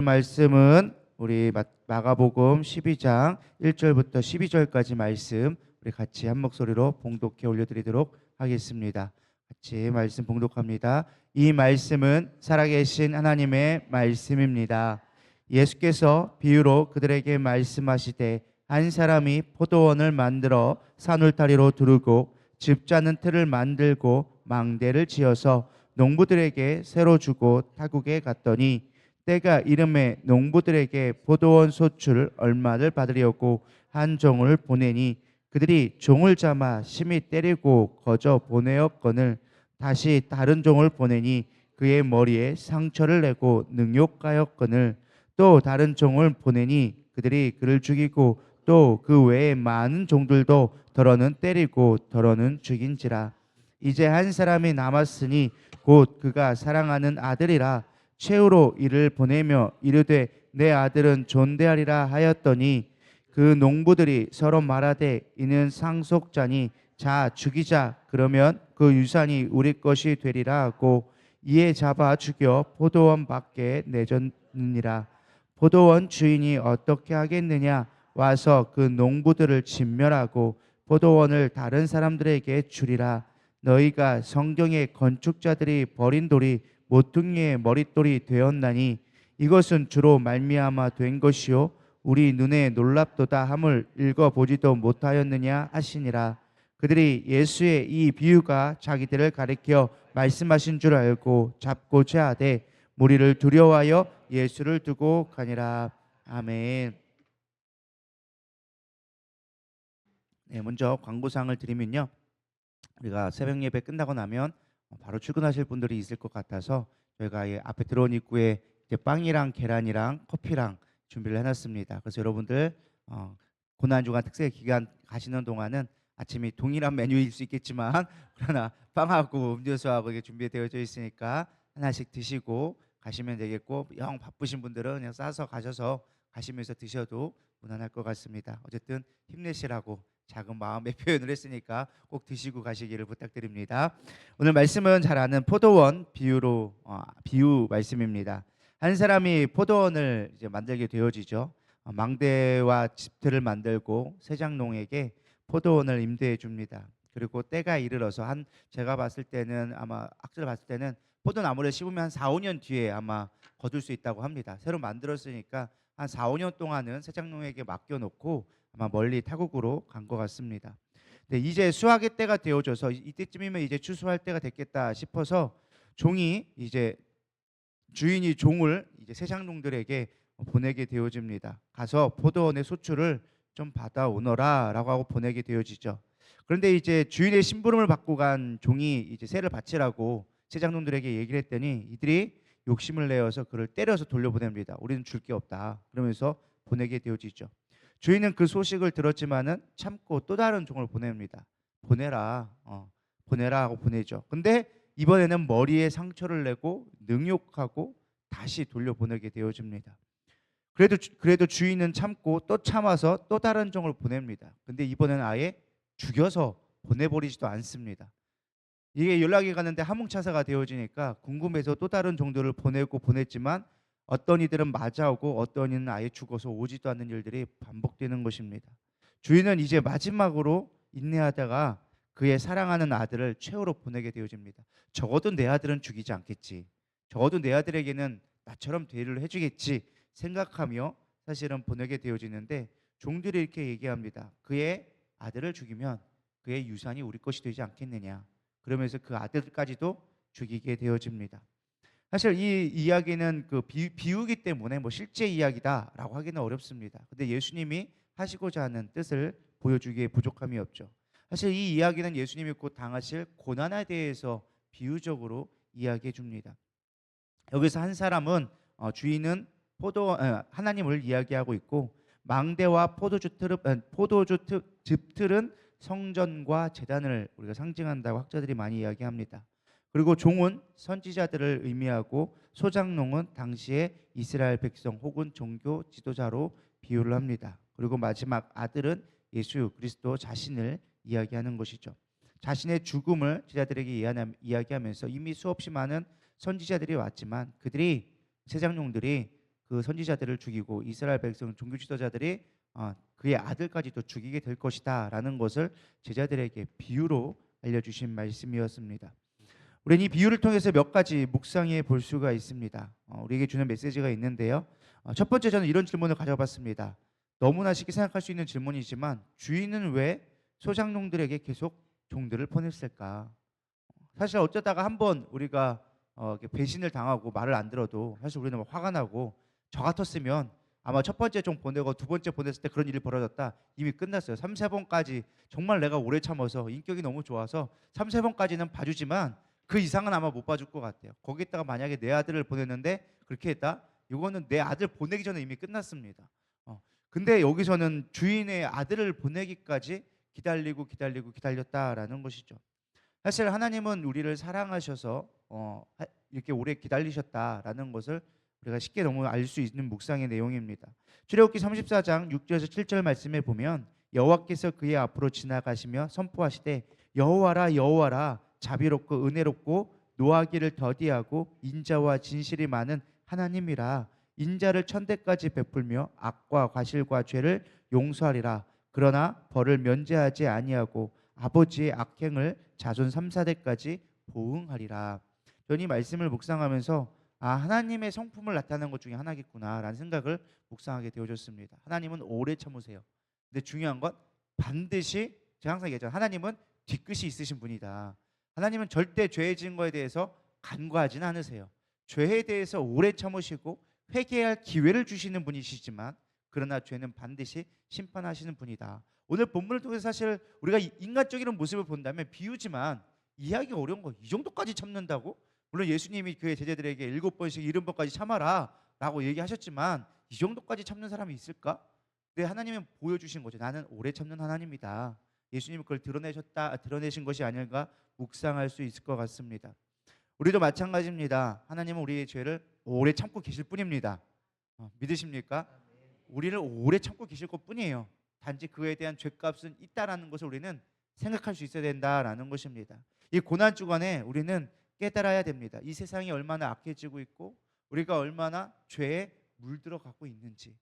말씀은 우리 마가복음 12장 1절부터 12절까지 말씀 우리 같이 한 목소리로 봉독해 올려드리도록 하겠습니다. 같이 말씀 봉독합니다. 이 말씀은 살아계신 하나님의 말씀입니다. 예수께서 비유로 그들에게 말씀하시되 한 사람이 포도원을 만들어 산울타리로 두르고 즙자는 틀을 만들고 망대를 지어서 농부들에게 새로 주고 타국에 갔더니 때가 이름에 농부들에게 포도원 소출 얼마를 받으려고 한 종을 보내니 그들이 종을 잡아 심히 때리고 거저 보내었거늘 다시 다른 종을 보내니 그의 머리에 상처를 내고 능욕하였거늘 또 다른 종을 보내니 그들이 그를 죽이고 또 그 외에 많은 종들도 더러는 때리고 더러는 죽인지라. 이제 한 사람이 남았으니 곧 그가 사랑하는 아들이라. 최후로 이를 보내며 이르되 내 아들은 존대하리라 하였더니 그 농부들이 서로 말하되 이는 상속자니 자 죽이자 그러면 그 유산이 우리 것이 되리라 하고 이에 잡아 죽여 포도원 밖에 내줬느니라. 포도원 주인이 어떻게 하겠느냐? 와서 그 농부들을 진멸하고 포도원을 다른 사람들에게 주리라. 너희가 성경의 건축자들이 버린 돌이 모퉁이의 머릿돌이 되었나니 이것은 주로 말미암아 된 것이요 우리 눈에 놀랍도다 함을 읽어보지도 못하였느냐 하시니라. 그들이 예수의 이 비유가 자기들을 가리켜 말씀하신 줄 알고 잡고자 하되 무리를 두려워하여 예수를 두고 가니라. 아멘. 네, 먼저 광고사항을 드리면요, 우리가 새벽 예배 끝나고 나면 바로 출근하실 분들이 있을 것 같아서 저희가 앞에 들어온 입구에 이제 빵이랑 계란이랑 커피랑 준비를 해놨습니다. 그래서 여러분들 고난주간 특세 기간 가시는 동안은 아침이 동일한 메뉴일 수 있겠지만 그러나 빵하고 음료수하고 이게 준비되어져 있으니까 하나씩 드시고 가시면 되겠고, 영 바쁘신 분들은 그냥 싸서 가셔서 가시면서 드셔도 무난할 것 같습니다. 어쨌든 힘내시라고 작은 마음의 표현을 했으니까 꼭 드시고 가시기를 부탁드립니다. 오늘 말씀은 잘 아는 포도원 비유 말씀입니다. 한 사람이 포도원을 이제 만들게 되어지죠. 망대와 집틀을 만들고 세장농에게 포도원을 임대해 줍니다. 그리고 때가 이르러서 제가 봤을 때는 아마 학자를 봤을 때는 포도나무를 심으면 한 4, 5년 뒤에 아마 거둘 수 있다고 합니다. 새로 만들었으니까 한 4, 5년 동안은 세장농에게 맡겨놓고 아마 멀리 타국으로 간 것 같습니다. 근데 이제 수확의 때가 되어져서 이때쯤이면 이제 추수할 때가 됐겠다 싶어서 주인이 종을 이제 세장농들에게 보내게 되어집니다. 가서 포도원의 소출을 좀 받아오너라라고 하고 보내게 되어지죠. 그런데 이제 주인의 심부름을 받고 간 종이 이제 새를 바치라고 세장농들에게 얘기를 했더니 이들이 욕심을 내어서 그를 때려서 돌려보냅니다. 우리는 줄 게 없다 그러면서 보내게 되어지죠. 주인은 그 소식을 들었지만은 참고 또 다른 종을 보냅니다. 보내라, 보내라 하고 보내죠. 근데 이번에는 머리에 상처를 내고 능욕하고 다시 돌려보내게 되어집니다. 그래도 주인은 참고 또 참아서 또 다른 종을 보냅니다. 근데 이번에는 아예 죽여서 보내버리지도 않습니다. 이게 연락이 가는데 함흥차사가 되어지니까 궁금해서 또 다른 종들을 보냈지만 어떤 이들은 맞아오고 어떤 이는 아예 죽어서 오지도 않는 일들이 반복되는 것입니다. 주인은 이제 마지막으로 인내하다가 그의 사랑하는 아들을 최후로 보내게 되어집니다. 적어도 내 아들은 죽이지 않겠지, 적어도 내 아들에게는 나처럼 대우를 해주겠지 생각하며 사실은 보내게 되어지는데, 종들이 이렇게 얘기합니다. 그의 아들을 죽이면 그의 유산이 우리 것이 되지 않겠느냐, 그러면서 그 아들까지도 죽이게 되어집니다. 사실 이 이야기는 그 비유기 때문에 뭐 실제 이야기다라고 하기는 어렵습니다. 근데 예수님이 하시고자 하는 뜻을 보여주기에 부족함이 없죠. 사실 이 이야기는 예수님이 곧 당하실 고난에 대해서 비유적으로 이야기해 줍니다. 여기서 한 사람은 주인은 하나님을 이야기하고 있고, 망대와 포도주틀은 성전과 제단을 우리가 상징한다고 학자들이 많이 이야기합니다. 그리고 종은 선지자들을 의미하고 소장농은 당시의 이스라엘 백성 혹은 종교 지도자로 비유를 합니다. 그리고 마지막 아들은 예수 그리스도 자신을 이야기하는 것이죠. 자신의 죽음을 제자들에게 이야기하면서 이미 수없이 많은 선지자들이 왔지만 세장용들이 그 선지자들을 죽이고 이스라엘 백성 종교 지도자들이 그의 아들까지도 죽이게 될 것이다라는 것을 제자들에게 비유로 알려주신 말씀이었습니다. 우리는 이 비유를 통해서 몇 가지 묵상해 볼 수가 있습니다. 우리에게 주는 메시지가 있는데요. 첫 번째, 저는 이런 질문을 가져봤습니다. 너무나 쉽게 생각할 수 있는 질문이지만, 주인은 왜 소장농들에게 계속 종들을 보냈을까? 사실 어쩌다가 한번 우리가 이렇게 배신을 당하고 말을 안 들어도 사실 우리는 막 화가 나고, 저 같았으면 아마 첫 번째 종 보내고 두 번째 보냈을 때 그런 일이 벌어졌다 이미 끝났어요. 3, 4번까지 정말 내가 오래 참아서 인격이 너무 좋아서 3, 4번까지는 봐주지만 그 이상은 아마 못 봐줄 것 같아요. 거기다가 만약에 내 아들을 보냈는데 그렇게 했다? 이거는 내 아들 보내기 전에 이미 끝났습니다. 근데 여기서는 주인의 아들을 보내기까지 기다렸다라는 것이죠. 사실 하나님은 우리를 사랑하셔서 이렇게 오래 기다리셨다라는 것을 우리가 쉽게 너무 알 수 있는 묵상의 내용입니다. 출애굽기 34장 6절에서 7절 말씀에 보면, 여호와께서 그의 앞으로 지나가시며 선포하시되 여호와라 여호와라, 자비롭고 은혜롭고 노하기를 더디하고 인자와 진실이 많은 하나님이라, 인자를 천대까지 베풀며 악과 과실과 죄를 용서하리라. 그러나 벌을 면제하지 아니하고 아버지의 악행을 자손 3, 4대까지 보응하리라. 저는 이 말씀을 묵상하면서 하나님의 성품을 나타내는 것 중에 하나겠구나라는 생각을 묵상하게 되어졌습니다. 하나님은 오래 참으세요. 근데 중요한 건 반드시, 제가 항상 얘기하잖아요. 하나님은 뒤끝이 있으신 분이다. 하나님은 절대 죄에 지은 거에 대해서 간과하지는 않으세요. 죄에 대해서 오래 참으시고 회개할 기회를 주시는 분이시지만, 그러나 죄는 반드시 심판하시는 분이다. 오늘 본문을 통해서 사실 우리가 인간적인 모습을 본다면 비유지만 이해하기가 어려운 거, 이 정도까지 참는다고? 물론 예수님이 그의 제자들에게 7번씩 70번까지 참아라 라고 얘기하셨지만, 이 정도까지 참는 사람이 있을까? 근데 하나님은 보여주신 거죠. 나는 오래 참는 하나님이다. 예수님은 그걸 드러내신 것이 아닐까 묵상할 수 있을 것 같습니다. 우리도 마찬가지입니다. 하나님은 우리의 죄를 오래 참고 계실 뿐입니다. 믿으십니까? 우리를 오래 참고 계실 것 뿐이에요. 단지 그에 대한 죄값은 있다라는 것을 우리는 생각할 수 있어야 된다라는 것입니다. 이 고난 주간에 우리는 깨달아야 됩니다. 이 세상이 얼마나 악해지고 있고 우리가 얼마나 죄에 물들어가고 있는지,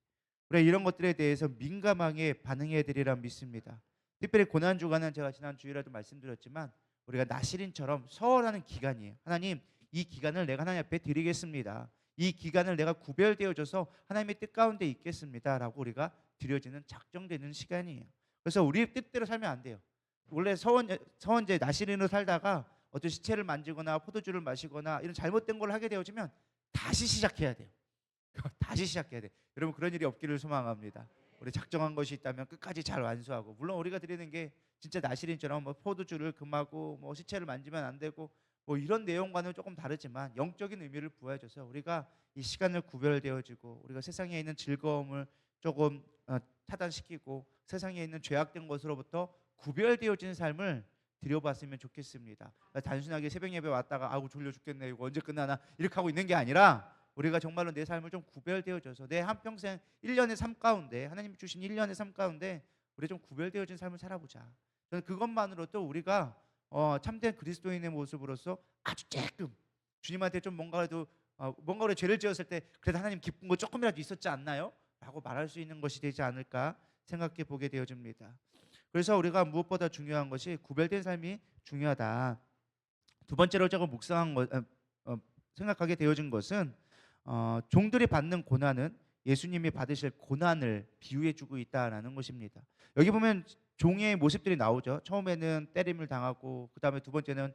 우리가 이런 것들에 대해서 민감하게 반응해야 되리라 믿습니다. 특별히 고난 주간은 제가 지난 주일에도 말씀드렸지만 우리가 나시린처럼 서원하는 기간이에요. 하나님, 이 기간을 내가 하나님 앞에 드리겠습니다. 이 기간을 내가 구별되어져서 하나님의 뜻 가운데 있겠습니다라고 우리가 드려지는 작정되는 시간이에요. 그래서 우리 뜻대로 살면 안 돼요. 원래 서원제 나시린으로 살다가 어떤 시체를 만지거나 포도주를 마시거나 이런 잘못된 걸 하게 되어지면 다시 시작해야 돼요. 다시 시작해야 돼. 여러분, 그런 일이 없기를 소망합니다. 우리 작정한 것이 있다면 끝까지 잘 완수하고, 물론 우리가 드리는 게 진짜 나시린처럼 뭐 포도주를 금하고 뭐 시체를 만지면 안 되고 뭐 이런 내용과는 조금 다르지만 영적인 의미를 부여해줘서 우리가 이 시간을 구별되어지고 우리가 세상에 있는 즐거움을 조금 차단시키고 세상에 있는 죄악된 것으로부터 구별되어진 삶을 드려봤으면 좋겠습니다. 단순하게 새벽 예배 왔다가 아우 졸려 죽겠네, 이거 언제 끝나나 이렇게 하고 있는 게 아니라, 우리가 정말로 내 삶을 좀 구별되어져서 내 한평생 1년의 삶 가운데, 하나님이 주신 1년의 삶 가운데 우리 좀 구별되어진 삶을 살아보자. 저는 그것만으로도 우리가 참된 그리스도인의 모습으로서 아주 조금 주님한테 좀 뭔가 죄를 지었을 때 그래도 하나님 기쁜 거 조금이라도 있었지 않나요? 라고 말할 수 있는 것이 되지 않을까 생각해 보게 되어집니다. 그래서 우리가 무엇보다 중요한 것이 구별된 삶이 중요하다. 두 번째로 제가 생각하게 되어진 것은 종들이 받는 고난은 예수님이 받으실 고난을 비유해주고 있다라는 것입니다. 여기 보면 종의 모습들이 나오죠. 처음에는 때림을 당하고, 그 다음에 두 번째는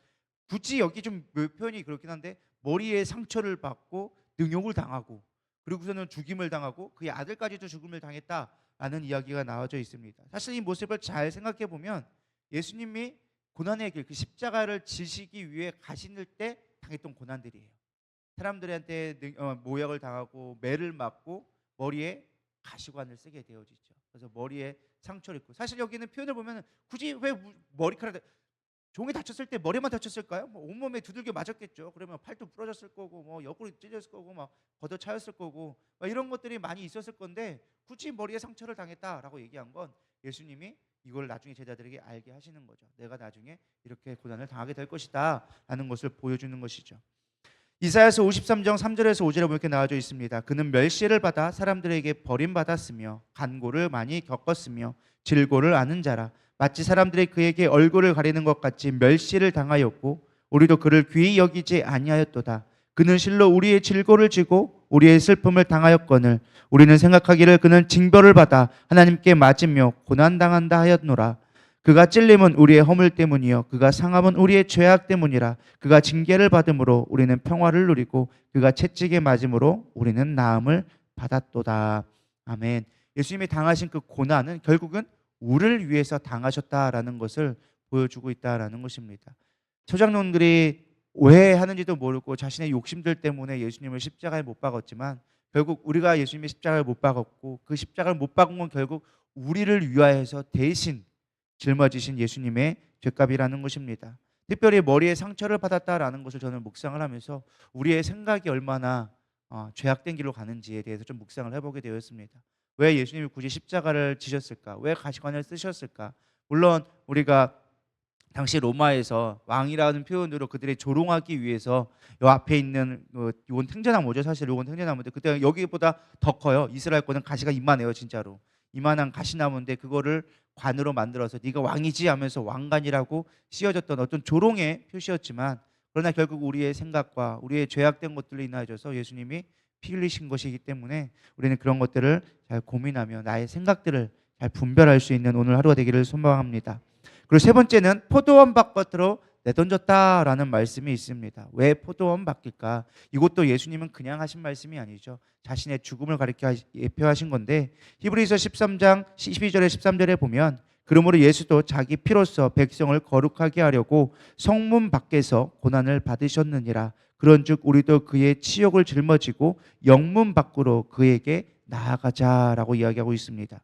굳이 여기 좀 표현이 그렇긴 한데 머리에 상처를 받고 능욕을 당하고, 그리고서는 죽임을 당하고 그의 아들까지도 죽임을 당했다라는 이야기가 나와져 있습니다. 사실 이 모습을 잘 생각해 보면 예수님이 고난의 길, 그 십자가를 지시기 위해 가실 때 당했던 고난들이에요. 사람들한테 모욕을 당하고 매를 맞고 머리에 가시관을 쓰게 되어지죠. 그래서 머리에 상처를 입고, 사실 여기는 표현을 보면 굳이 왜 머리카락, 종이 다쳤을 때 머리만 다쳤을까요? 뭐 온몸에 두들겨 맞았겠죠. 그러면 팔도 부러졌을 거고 뭐 옆구리 찢어졌을 거고 막 걷어차였을 거고 막 이런 것들이 많이 있었을 건데, 굳이 머리에 상처를 당했다라고 얘기한 건 예수님이 이걸 나중에 제자들에게 알게 하시는 거죠. 내가 나중에 이렇게 고난을 당하게 될 것이다 라는 것을 보여주는 것이죠. 이사야서 53장 3절에서 5절에 보면 이렇게 나와져 있습니다. 그는 멸시를 받아 사람들에게 버림받았으며 간고를 많이 겪었으며 질고를 아는 자라. 마치 사람들이 그에게 얼굴을 가리는 것 같이 멸시를 당하였고 우리도 그를 귀히 여기지 아니하였도다. 그는 실로 우리의 질고를 지고 우리의 슬픔을 당하였거늘 우리는 생각하기를 그는 징벌을 받아 하나님께 맞으며 고난당한다 하였노라. 그가 찔림은 우리의 허물 때문이요 그가 상함은 우리의 죄악 때문이라. 그가 징계를 받음으로 우리는 평화를 누리고 그가 채찍에 맞음으로 우리는 나음을 받았도다. 아멘. 예수님이 당하신 그 고난은 결국은 우리를 위해서 당하셨다라는 것을 보여주고 있다라는 것입니다. 서장론들이 왜 하는지도 모르고 자신의 욕심들 때문에 예수님을 십자가에 못 박았지만 결국 우리가 예수님의 십자가를 못 박았고 그 십자가를 못 박은 건 결국 우리를 위하여서 대신 짊어지신 예수님의 죄값이라는 것입니다. 특별히 머리에 상처를 받았다라는 것을 저는 묵상을 하면서 우리의 생각이 얼마나 죄악된 길로 가는지에 대해서 좀 묵상을 해보게 되었습니다. 왜 예수님이 굳이 십자가를 지셨을까? 왜 가시관을 쓰셨을까? 물론 우리가 당시 로마에서 왕이라는 표현으로 그들이 조롱하기 위해서 요 앞에 있는 요건 생자나무죠. 사실 요건 생자나무인데 그때 여기보다 더 커요. 이스라엘 거는 가시가 이만해요. 진짜로 이만한 가시나무인데 그거를 관으로 만들어서 네가 왕이지 하면서 왕관이라고 씌워졌던 어떤 조롱의 표시였지만 그러나 결국 우리의 생각과 우리의 죄악된 것들로 인하여서 예수님이 피 흘리신 것이기 때문에 우리는 그런 것들을 잘 고민하며 나의 생각들을 잘 분별할 수 있는 오늘 하루가 되기를 소망합니다. 그리고 세 번째는 포도원 바깥으로 내던졌다라는 말씀이 있습니다. 왜 포도원 밖일까? 이것도 예수님은 그냥 하신 말씀이 아니죠. 자신의 죽음을 가리켜 예표하신 건데 히브리서 13장 12절에 13절에 보면 그러므로 예수도 자기 피로써 백성을 거룩하게 하려고 성문 밖에서 고난을 받으셨느니라. 그런즉 우리도 그의 치욕을 짊어지고 영문 밖으로 그에게 나아가자라고 이야기하고 있습니다.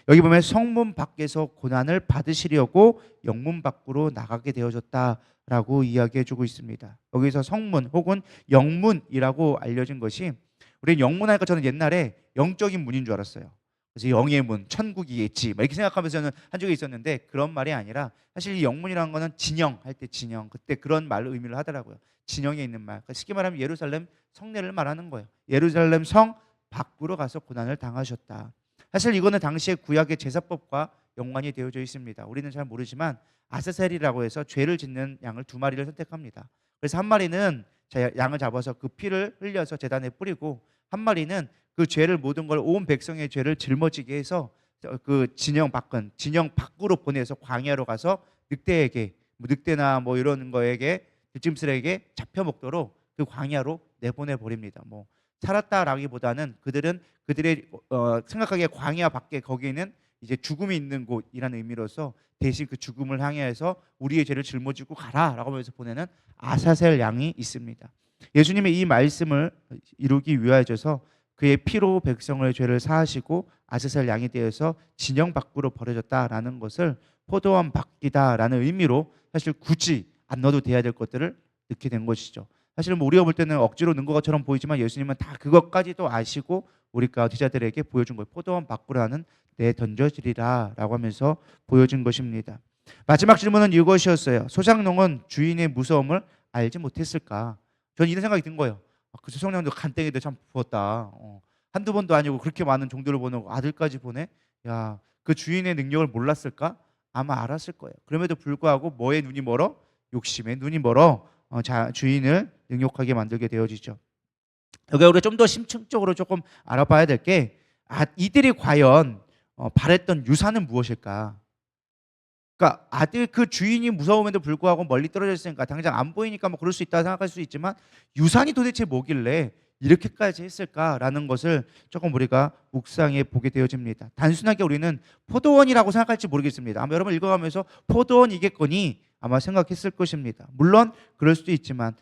여기 보면 성문 밖에서 고난을 받으시려고 영문 밖으로 나가게 되어졌다라고 이야기해주고 있습니다. 여기서 성문 혹은 영문이라고 알려진 것이 우리는 영문 하니까 저는 옛날에 영적인 문인 줄 알았어요. 그래서 영의 문, 천국이겠지 이렇게 생각하면서 저는 한 적이 있었는데 그런 말이 아니라 사실 이 영문이라는 거는 진영 할 때 진영 그때 그런 말로 의미를 하더라고요. 진영에 있는 말. 그러니까 쉽게 말하면 예루살렘 성내를 말하는 거예요. 예루살렘 성 밖으로 가서 고난을 당하셨다. 사실 이거는 당시의 구약의 제사법과 연관이 되어져 있습니다. 우리는 잘 모르지만 아사셀이라고 해서 죄를 짓는 양을 두 마리를 선택합니다. 그래서 한 마리는 양을 잡아서 그 피를 흘려서 제단에 뿌리고 한 마리는 그 죄를 모든 걸 온 백성의 죄를 짊어지게 해서 그 진영 밖으로 보내서 광야로 가서 늑대에게 늑대나 뭐 이런 거에게 들짐승에게 잡혀 먹도록 그 광야로 내보내 버립니다. 뭐 살았다라기보다는 그들의 생각하기에 광야 밖에 거기에는 이제 죽음이 있는 곳이라는 의미로서 대신 그 죽음을 향해서 우리의 죄를 짊어지고 가라라고 하면서 보내는 아사셀 양이 있습니다. 예수님의 이 말씀을 이루기 위하여서 그의 피로 백성의 죄를 사하시고 아사셀 양이 되어서 진영 밖으로 버려졌다라는 것을 포도원 밖이다라는 의미로 사실 굳이 안 넣어도 돼야 될 것들을 넣게 된 것이죠. 사실 뭐 우리가 볼 때는 억지로 넣은 것처럼 보이지만 예수님은 다 그것까지도 아시고 우리 제자들에게 보여준 거예요. 포도원 밖으로 나는 내 던져지리라 라고 하면서 보여준 것입니다. 마지막 질문은 이것이었어요. 소작농은 주인의 무서움을 알지 못했을까? 저는 이런 생각이 든 거예요. 그 소작농도 간땡이도 참 부었다. 한두 번도 아니고 그렇게 많은 종들을 보내고 아들까지 보내? 야, 그 주인의 능력을 몰랐을까? 아마 알았을 거예요. 그럼에도 불구하고 뭐에 눈이 멀어? 욕심에 눈이 멀어 주인을 능욕하게 만들게 되어지죠. 여기 우리가 좀 더 심층적으로 조금 알아봐야 될 게 이들이 과연 바랬던 유산은 무엇일까? 그러니까 아들 그 주인이 무서움에도 불구하고 멀리 떨어져 있으니까 당장 안 보이니까 뭐 그럴 수 있다 생각할 수 있지만 유산이 도대체 뭐길래 이렇게까지 했을까라는 것을 조금 우리가 묵상해 보게 되어집니다. 단순하게 우리는 포도원이라고 생각할지 모르겠습니다. 아마 여러분 읽어가면서 포도원이겠거니 아마 생각했을 것입니다. 물론 그럴 수도 있지만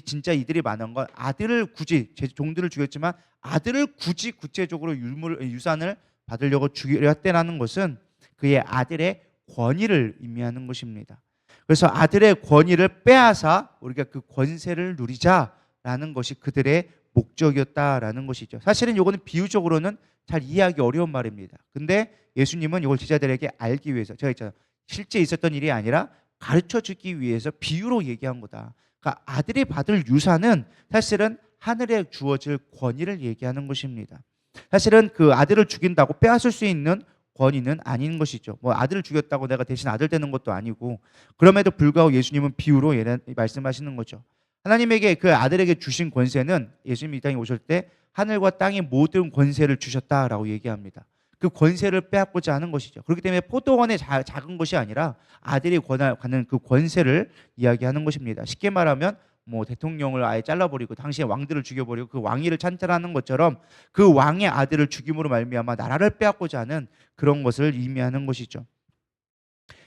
진짜 이들이 많은 건 아들을 굳이 제 종들을 죽였지만 아들을 굳이 구체적으로 유산을 받으려고 죽였다는 것은 그의 아들의 권위를 의미하는 것입니다. 그래서 아들의 권위를 빼앗아 우리가 그 권세를 누리자라는 것이 그들의 목적이었다라는 것이죠. 사실은 이거는 비유적으로는 잘 이해하기 어려운 말입니다. 근데 예수님은 이걸 제자들에게 알기 위해서 제가 있잖아요. 실제 있었던 일이 아니라 가르쳐 주기 위해서 비유로 얘기한 거다. 그러니까 아들이 받을 유산은 사실은 하늘에 주어질 권위를 얘기하는 것입니다. 사실은 그 아들을 죽인다고 빼앗을 수 있는 권위는 아닌 것이죠. 뭐 아들을 죽였다고 내가 대신 아들 되는 것도 아니고, 그럼에도 불구하고 예수님은 비유로 말씀하시는 거죠. 하나님에게 그 아들에게 주신 권세는 예수님이 이 땅에 오실 때 하늘과 땅의 모든 권세를 주셨다라고 얘기합니다. 그 권세를 빼앗고자 하는 것이죠. 그렇기 때문에 포도원의 작은 것이 아니라 아들이 가는 그 권세를 이야기하는 것입니다. 쉽게 말하면 뭐 대통령을 아예 잘라버리고 당시에 왕들을 죽여버리고 그 왕위를 찬탈하는 것처럼 그 왕의 아들을 죽임으로 말미암아 나라를 빼앗고자 하는 그런 것을 의미하는 것이죠.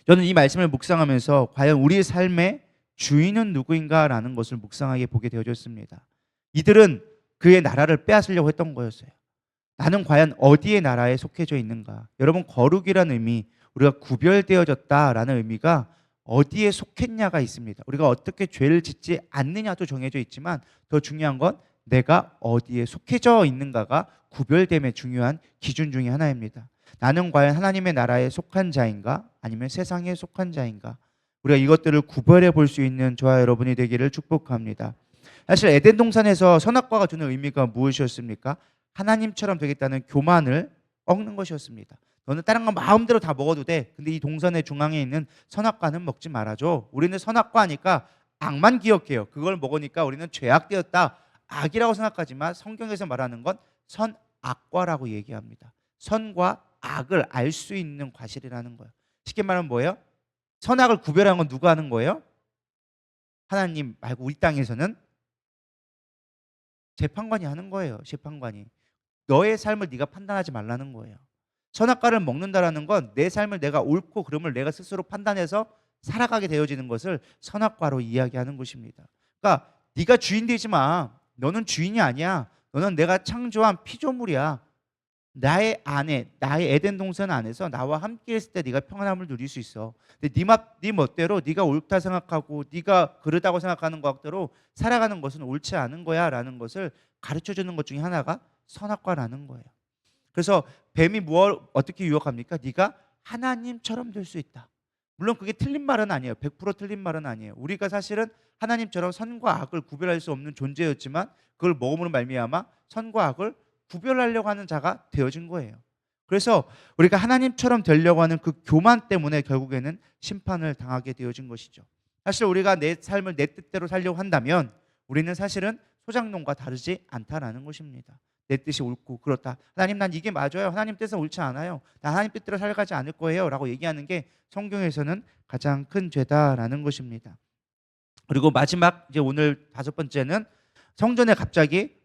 저는 이 말씀을 묵상하면서 과연 우리의 삶의 주인은 누구인가라는 것을 묵상하게 보게 되어졌습니다. 이들은 그의 나라를 빼앗으려고 했던 거였어요. 나는 과연 어디의 나라에 속해져 있는가? 여러분, 거룩이라는 의미, 우리가 구별되어졌다라는 의미가 어디에 속했냐가 있습니다. 우리가 어떻게 죄를 짓지 않느냐도 정해져 있지만 더 중요한 건 내가 어디에 속해져 있는가가 구별됨의 중요한 기준 중에 하나입니다. 나는 과연 하나님의 나라에 속한 자인가 아니면 세상에 속한 자인가? 우리가 이것들을 구별해 볼 수 있는 저와 여러분이 되기를 축복합니다. 사실 에덴 동산에서 선악과가 주는 의미가 무엇이었습니까? 하나님처럼 되겠다는 교만을 꺾는 것이었습니다. 너는 다른 거 마음대로 다 먹어도 돼. 근데 이 동산의 중앙에 있는 선악과는 먹지 말아줘. 우리는 선악과니까 악만 기억해요. 그걸 먹으니까 우리는 죄악되었다, 악이라고 생각하지만 성경에서 말하는 건 선악과라고 얘기합니다. 선과 악을 알 수 있는 과실이라는 거예요. 쉽게 말하면 뭐예요? 선악을 구별하는 건 누가 하는 거예요? 하나님 말고 우리 땅에서는 재판관이 하는 거예요. 재판관이. 너의 삶을 네가 판단하지 말라는 거예요. 선악과를 먹는다라는 건 내 삶을 내가 옳고 그름을 내가 스스로 판단해서 살아가게 되어지는 것을 선악과로 이야기하는 것입니다. 그러니까 네가 주인 되지 마. 너는 주인이 아니야. 너는 내가 창조한 피조물이야. 나의 안에, 나의 에덴 동산 안에서 나와 함께 있을 때 네가 평안함을 누릴 수 있어. 근데 네 멋대로 네가 옳다 생각하고 네가 그르다고 생각하는 것대로 살아가는 것은 옳지 않은 거야 라는 것을 가르쳐주는 것 중에 하나가 선악과라는 거예요. 그래서 뱀이 어떻게 유혹합니까? 네가 하나님처럼 될 수 있다. 물론 그게 틀린 말은 아니에요. 100% 틀린 말은 아니에요. 우리가 사실은 하나님처럼 선과 악을 구별할 수 없는 존재였지만 그걸 먹음으로 말미암아 선과 악을 구별하려고 하는 자가 되어진 거예요. 그래서 우리가 하나님처럼 되려고 하는 그 교만 때문에 결국에는 심판을 당하게 되어진 것이죠. 사실 우리가 내 삶을 내 뜻대로 살려고 한다면 우리는 사실은 소장농과 다르지 않다라는 것입니다. 내 뜻이 옳고 그렇다. 하나님, 난 이게 맞아요. 하나님 뜻은 옳지 않아요. 나 하나님 뜻대로 살아가지 않을 거예요 라고 얘기하는 게 성경에서는 가장 큰 죄다라는 것입니다. 그리고 마지막 이제 오늘 5번째는 성전에 갑자기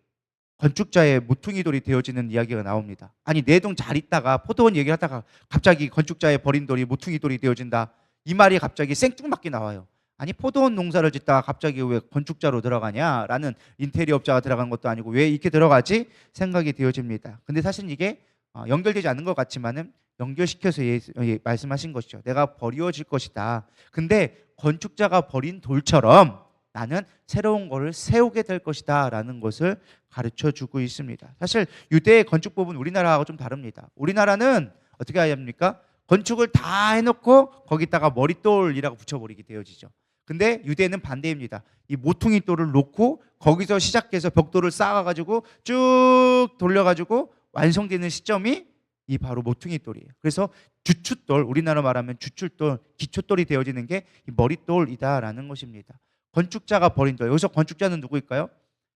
건축자의 모퉁이 돌이 되어지는 이야기가 나옵니다. 아니, 내 돈 잘 있다가 포도원 얘기를 하다가 갑자기 건축자의 버린 돌이 모퉁이 돌이 되어진다. 이 말이 갑자기 생뚱맞게 나와요. 아니, 포도원 농사를 짓다가 갑자기 왜 건축자로 들어가냐라는, 인테리어 업자가 들어간 것도 아니고 왜 이렇게 들어가지 생각이 되어집니다. 근데 사실 이게 연결되지 않는 것 같지만은 연결시켜서 말씀하신 것이죠. 내가 버려질 것이다. 근데 건축자가 버린 돌처럼 나는 새로운 것을 세우게 될 것이다 라는 것을 가르쳐 주고 있습니다. 사실 유대의 건축법은 우리나라하고 좀 다릅니다. 우리나라는 어떻게 합니까? 건축을 다 해놓고 거기다가 머릿돌이라고 붙여버리게 되어지죠. 근데 유대는 반대입니다. 이 모퉁이 돌을 놓고 거기서 시작해서 벽돌을 쌓아가지고 쭉 돌려가지고 완성되는 시점이 이 바로 모퉁이 돌이에요. 그래서 주춧돌, 우리나라 말하면 주춧돌, 기초돌이 되어지는 게 이 머릿돌이다라는 것입니다. 건축자가 버린 돌. 여기서 건축자는 누구일까요?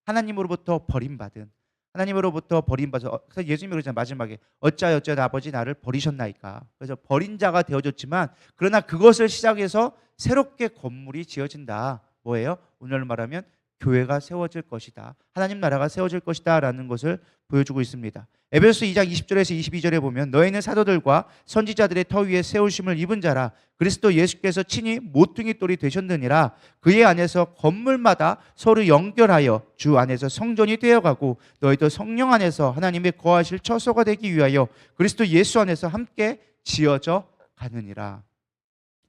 하나님으로부터 버림받은, 하나님으로부터 버림받아서, 그래서 예수님이 그러잖아요. 마지막에 어찌하여 아버지 나를 버리셨나이까. 그래서 버린 자가 되어졌지만 그러나 그것을 시작해서 새롭게 건물이 지어진다. 뭐예요? 오늘 말하면 교회가 세워질 것이다. 하나님 나라가 세워질 것이다 라는 것을 보여주고 있습니다. 에베소서 2장 20절에서 22절에 보면 너희는 사도들과 선지자들의 터 위에 세우심을 입은 자라. 그리스도 예수께서 친히 모퉁이 돌이 되셨느니라. 그의 안에서 건물마다 서로 연결하여 주 안에서 성전이 되어가고 너희도 성령 안에서 하나님의 거하실 처소가 되기 위하여 그리스도 예수 안에서 함께 지어져 가느니라.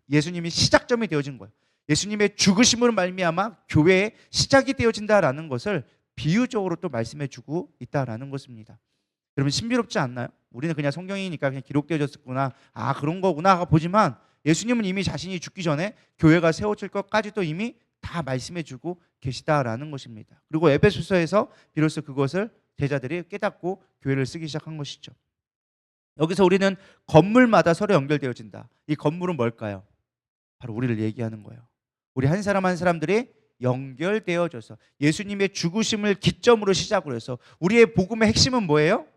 예수님이 시작점이 되어진 거예요. 예수님의 죽으심으로 말미암아 교회의 시작이 되어진다라는 것을 비유적으로 또 말씀해 주고 있다라는 것입니다. 여러분, 신비롭지 않나요? 우리는 그냥 성경이니까 그냥 기록되어졌구나, 그런 거구나 하고 보지만 예수님은 이미 자신이 죽기 전에 교회가 세워질 것까지도 이미 다 말씀해주고 계시다라는 것입니다. 그리고 에베소서에서 비로소 그것을 제자들이 깨닫고 교회를 쓰기 시작한 것이죠. 여기서 우리는 건물마다 서로 연결되어진다. 이 건물은 뭘까요? 바로 우리를 얘기하는 거예요. 우리 한 사람 한 사람들이 연결되어져서 예수님의 죽으심을 기점으로 시작으로 해서 우리의 복음의 핵심은 뭐예요?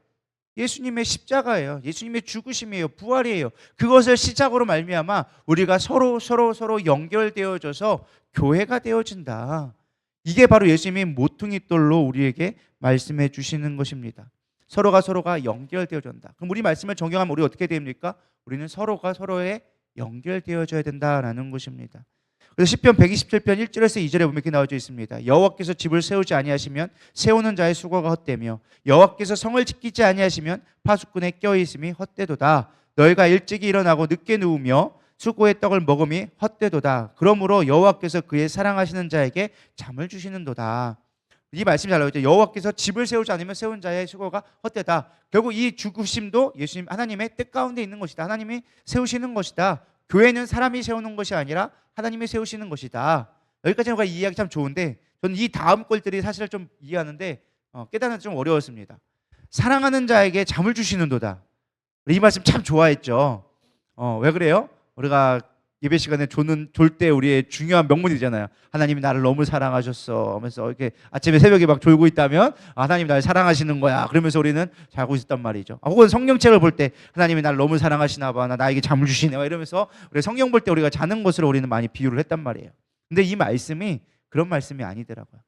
예수님의 십자가예요. 예수님의 죽으심이에요. 부활이에요. 그것을 시작으로 말미암아 우리가 서로 연결되어져서 교회가 되어진다. 이게 바로 예수님이 모퉁이 돌로 우리에게 말씀해 주시는 것입니다. 서로가 연결되어진다. 그럼 우리 말씀을 적용하면 우리 어떻게 됩니까? 우리는 서로가 서로에 연결되어져야 된다라는 것입니다. 그래서 시편 127편 1절에서 2절에 보면 이렇게 나와져 있습니다. 여호와께서 집을 세우지 아니하시면 세우는 자의 수고가 헛되며 여호와께서 성을 지키지 아니하시면 파수꾼의 껴있음이 헛되도다. 너희가 일찍이 일어나고 늦게 누우며 수고의 떡을 먹음이 헛되도다. 그러므로 여호와께서 그의 사랑하시는 자에게 잠을 주시는도다. 이 말씀이 잘 나오죠. 여호와께서 집을 세우지 않으면 세운 자의 수고가 헛되다. 결국 이 죽으심도 예수님 하나님의 뜻 가운데 있는 것이다. 하나님이 세우시는 것이다. 교회는 사람이 세우는 것이 아니라 하나님이 세우시는 것이다. 여기까지는 이 이야기 참 좋은데 저는 이 다음 꼴들이 사실 좀 이해하는데 깨닫는 좀 어려웠습니다. 사랑하는 자에게 잠을 주시는도다. 이 말씀 참 좋아했죠. 왜 그래요? 우리가 예배 시간에 졸 때 우리의 중요한 명문이잖아요. 하나님이 나를 너무 사랑하셨어 하면서 이렇게 아침에 새벽에 막 졸고 있다면 하나님이 나를 사랑하시는 거야 그러면서 우리는 자고 있었단 말이죠. 혹은 성경책을 볼 때 하나님이 나를 너무 사랑하시나 봐, 나에게 잠을 주시네 이러면서 우리 성경 볼 때 우리가 자는 것으로 우리는 많이 비유를 했단 말이에요. 근데 이 말씀이 그런 말씀이 아니더라고요.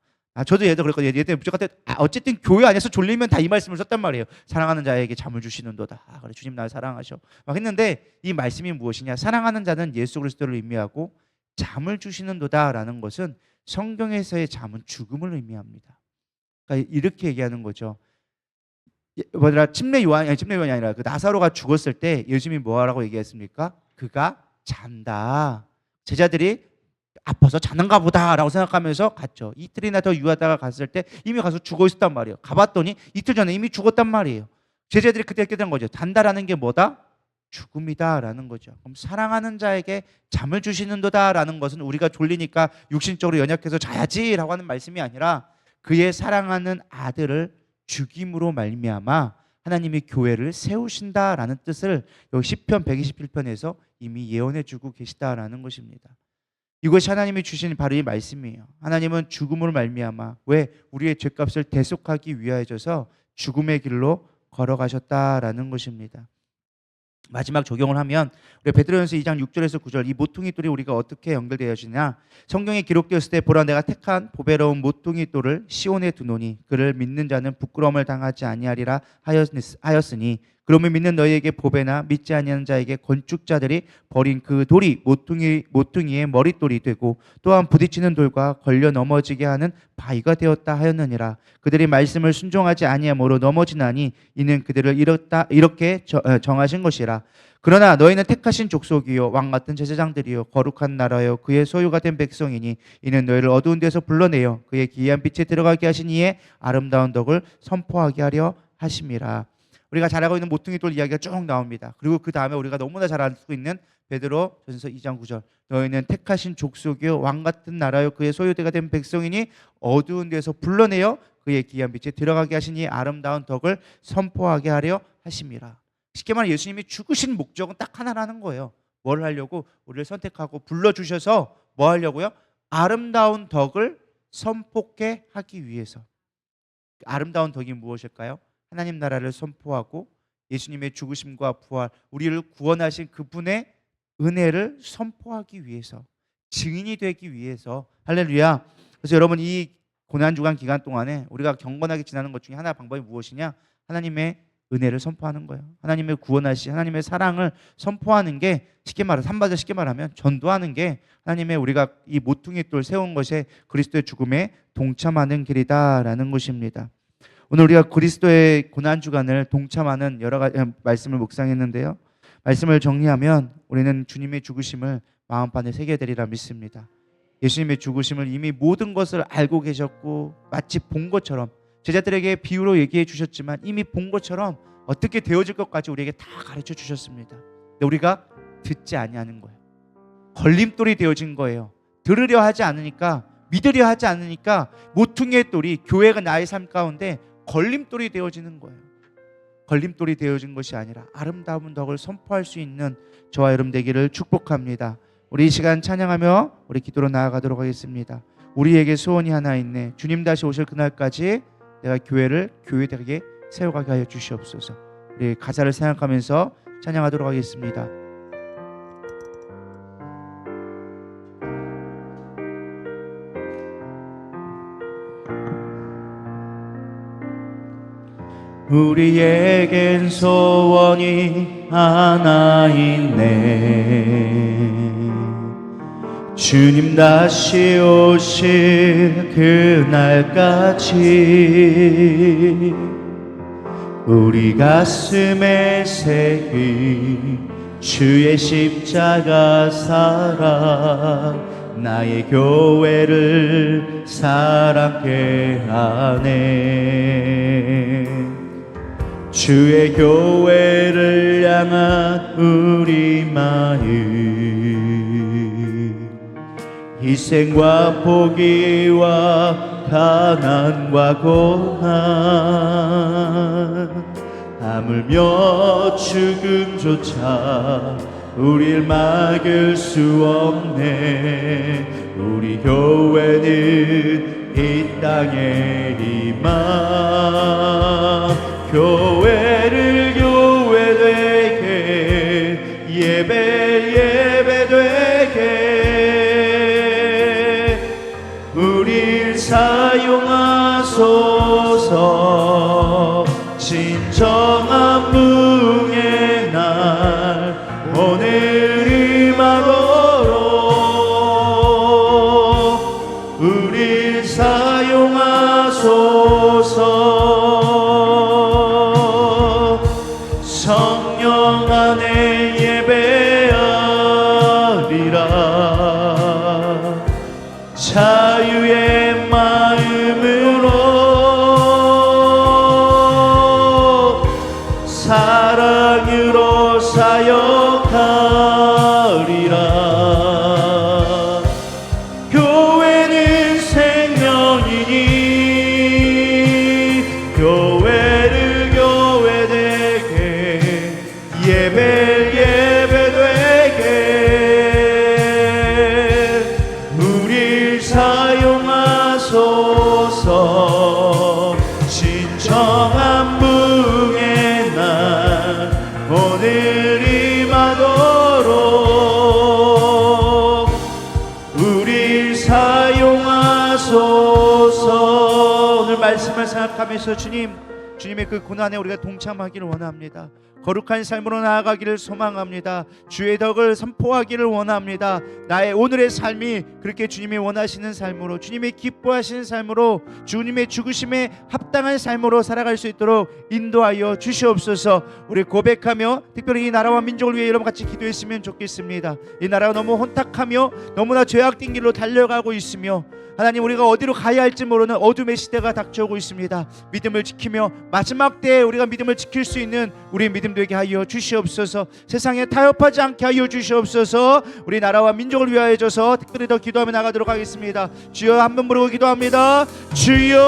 저도 예전에 그랬거든요. 예전에 무조건 어쨌든 교회 안에서 졸리면 다 이 말씀을 썼단 말이에요. 사랑하는 자에게 잠을 주시는도다. 그래 주님 나를 사랑하셔. 막 했는데 이 말씀이 무엇이냐? 사랑하는 자는 예수 그리스도를 의미하고 잠을 주시는도다라는 것은 성경에서의 잠은 죽음을 의미합니다. 그러니까 이렇게 얘기하는 거죠. 침례 요한이 아니라 그 나사로가 죽었을 때 예수님이 뭐라고 얘기했습니까? 그가 잔다. 제자들이 아파서 자는가 보다라고 생각하면서 갔죠. 이틀이나 더 유하다가 갔을 때 이미 가서 죽어 있었단 말이에요. 가봤더니 이틀 전에 이미 죽었단 말이에요. 제자들이 그때 깨달은 거죠. 잔다라는 게 뭐다? 죽음이다라는 거죠. 그럼 사랑하는 자에게 잠을 주시는도다라는 것은 우리가 졸리니까 육신적으로 연약해서 자야지라고 하는 말씀이 아니라 그의 사랑하는 아들을 죽임으로 말미암아 하나님이 교회를 세우신다라는 뜻을 여기 시편 121편에서 이미 예언해 주고 계시다라는 것입니다. 이것이 하나님이 주신 바로 이 말씀이에요. 하나님은 죽음으로 말미암아 왜 우리의 죄값을 대속하기 위하여져서 죽음의 길로 걸어가셨다라는 것입니다. 마지막 적용을 하면 우리 베드로전서 2장 6절에서 9절 이 모퉁이 돌이 우리가 어떻게 연결되어지냐? 성경에 기록되었을 때 보라 내가 택한 보배로운 모퉁이 돌을 시온에 두노니 그를 믿는 자는 부끄러움을 당하지 아니하리라 하였으니 그러면 믿는 너희에게 보배나 믿지 아니하는 자에게 건축자들이 버린 그 돌이 모퉁이의 머릿돌이 되고 또한 부딪히는 돌과 걸려 넘어지게 하는 바위가 되었다 하였느니라. 그들이 말씀을 순종하지 아니함으로 넘어지나니 이는 그들을 이렇게 정하신 것이라. 그러나 너희는 택하신 족속이요 왕 같은 제사장들이요 거룩한 나라요 그의 소유가 된 백성이니 이는 너희를 어두운 데서 불러내어 그의 기이한 빛에 들어가게 하신 이의 아름다운 덕을 선포하게 하려 하심이라. 우리가 잘 알고 있는 모퉁이 돌 이야기가 쭉 나옵니다. 그리고 그 다음에 우리가 너무나 잘 알고 있는 베드로전서 2장 9절 너희는 택하신 족속이요 왕 같은 나라요 그의 소유대가 된 백성이니 어두운 데서 불러내어 그의 기이한 빛에 들어가게 하시니 아름다운 덕을 선포하게 하려 하심이라. 쉽게 말해 예수님이 죽으신 목적은 딱 하나라는 거예요. 뭘 하려고? 우리를 선택하고 불러주셔서 뭐 하려고요? 아름다운 덕을 선포케 하기 위해서. 아름다운 덕이 무엇일까요? 하나님 나라를 선포하고 예수님의 죽으심과 부활, 우리를 구원하신 그분의 은혜를 선포하기 위해서, 증인이 되기 위해서. 할렐루야. 그래서 여러분 이 고난주간 기간 동안에 우리가 경건하게 지나는 것 중에 하나 방법이 무엇이냐? 하나님의 은혜를 선포하는 거예요. 하나님의 구원하신 하나님의 사랑을 선포하는 게 쉽게 말하면 전도하는 게 하나님의 우리가 이 모퉁이 돌 세운 것에 그리스도의 죽음에 동참하는 길이다라는 것입니다. 오늘 우리가 그리스도의 고난주간을 동참하는 여러 가지 말씀을 묵상했는데요. 말씀을 정리하면 우리는 주님의 죽으심을 마음판에 새겨야 되리라 믿습니다. 예수님의 죽으심을 이미 모든 것을 알고 계셨고 마치 본 것처럼 제자들에게 비유로 얘기해 주셨지만 이미 본 것처럼 어떻게 되어질 것까지 우리에게 다 가르쳐 주셨습니다. 근데 우리가 듣지 아니하는 거예요. 걸림돌이 되어진 거예요. 들으려 하지 않으니까, 믿으려 하지 않으니까 모퉁이의 돌이, 교회가 나의 삶 가운데 걸림돌이 되어지는 거예요. 걸림돌이 되어진 것이 아니라 아름다운 덕을 선포할 수 있는 저와 여러분 되기를 축복합니다. 우리 이 시간 찬양하며 우리 기도로 나아가도록 하겠습니다. 우리에게 소원이 하나 있네. 주님 다시 오실 그날까지 내가 교회를 교회되게 세워가게 하여 주시옵소서. 우리 가사를 생각하면서 찬양하도록 하겠습니다. 우리에겐 소원이 하나 있네. 주님 다시 오실 그날까지 우리 가슴에 새긴 주의 십자가 사랑, 나의 교회를 사랑케 하네. 주의 교회를 향한 우리 마음, 희생과 포기와 가난과 고난, 하물며 죽음조차 우릴 막을 수 없네. 우리 교회는 이 땅의 희망, 교회를 교회되게, 예배 되게 우릴 사용하소서. 진정한 부흥의 날 오늘 임하도록 우릴 사용하소서. 성령 안에 예배하리라. 자유의 마음으로 사랑으로 사역하리라. 교회는 생명이니 교회를 교회되게, 예배되게 우릴 사용하소서. 진정한 부흥의 날 오늘 임하도록 우릴 사용하소서. 오늘 말씀을 생각하면서 주님의 그 고난에 우리가 동참하기를 원합니다. 거룩한 삶으로 나아가기를 소망합니다. 주의 덕을 선포하기를 원합니다. 나의 오늘의 삶이 그렇게 주님이 원하시는 삶으로, 주님이 기뻐하시는 삶으로, 주님의 죽으심에 합당한 삶으로 살아갈 수 있도록 인도하여 주시옵소서. 우리 고백하며 특별히 이 나라와 민족을 위해 여러분 같이 기도했으면 좋겠습니다. 이 나라가 너무 혼탁하며 너무나 죄악된 길로 달려가고 있으며, 하나님, 우리가 어디로 가야 할지 모르는 어둠의 시대가 닥쳐오고 있습니다. 믿음을 지키며 마지막 때에 우리가 믿음을 지킬 수 있는 우리 믿음 되게 하여 주시옵소서. 세상에 타협하지 않게 하여 주시옵소서. 우리 나라와 민족을 위하여 줘서 특별히 더 기도하며 나가도록 하겠습니다. 주여, 한 번 부르고 기도합니다. 주여.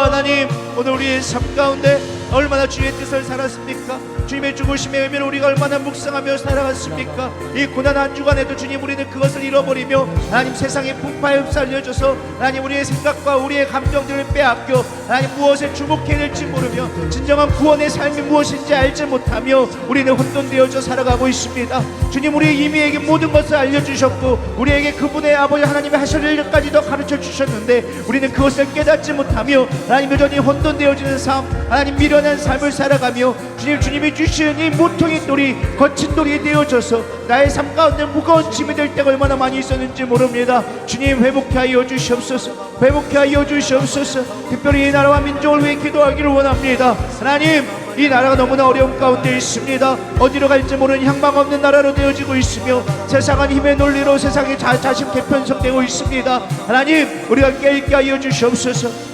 하나님, 오늘 우리의 삶 가운데 얼마나 주의 뜻을 살았습니까? 주님의 죽으심의 의미를 우리가 얼마나 묵상하며 살아갔습니까? 이 고난 한 주간에도 주님, 우리는 그것을 잃어버리며 하나님 세상의 풍파에 휩쓸려져서 하나님 우리의 생각과 우리의 감정들을 빼앗겨 하나님 무엇에 주목해야 될지 모르며 진정한 구원의 삶이 무엇인지 알지 못하며 우리는 혼돈되어져 살아가고 있습니다. 주님, 우리 이미에게 모든 것을 알려주셨고 우리에게 그분의 아버지 하나님의 하실 일까지도 가르쳐 주셨는데 우리는 그것을 깨닫지 못하며 하나님 여전히 혼돈되어지는 삶, 하나님 미련한 삶을 살아가며 주님이 주시는 이 모퉁이 돌이 거친 돌이 되어져서 나의 삶 가운데 무거운 짐이 될 때가 얼마나 많이 있었는지 모릅니다. 주님, 회복해 하여 주시옵소서. 회복해 하여 주시옵소서. 특별히 이 나라와 민족을 위해 기도하기를 원합니다. 하나님, 이 나라가 너무나 어려운 가운데 있습니다. 어디로 갈지 모르는 향방 없는 나라로 되어지고 있으며 세상은 힘의 논리로 세상이 자신 개편성되고 있습니다. 하나님, 우리가 깨있게 하여 주시옵소서.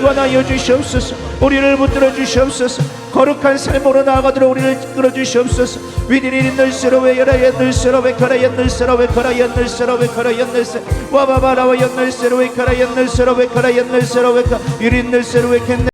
주관하여 주시옵소서. 우리를 붙들어 주시옵소서. 거룩한 삶으로 나아가도록 우리를 이끌어 주시옵소서. 위디리 늘세로웨 여라야 늘세로웨 카라야 늘세로웨 카라야 늘세로웨 카라야 늘세 와바바라와 연늘세로웨 카라야 늘세로웨 카라야 늘세로웨 카 유린 늘세로웨 캔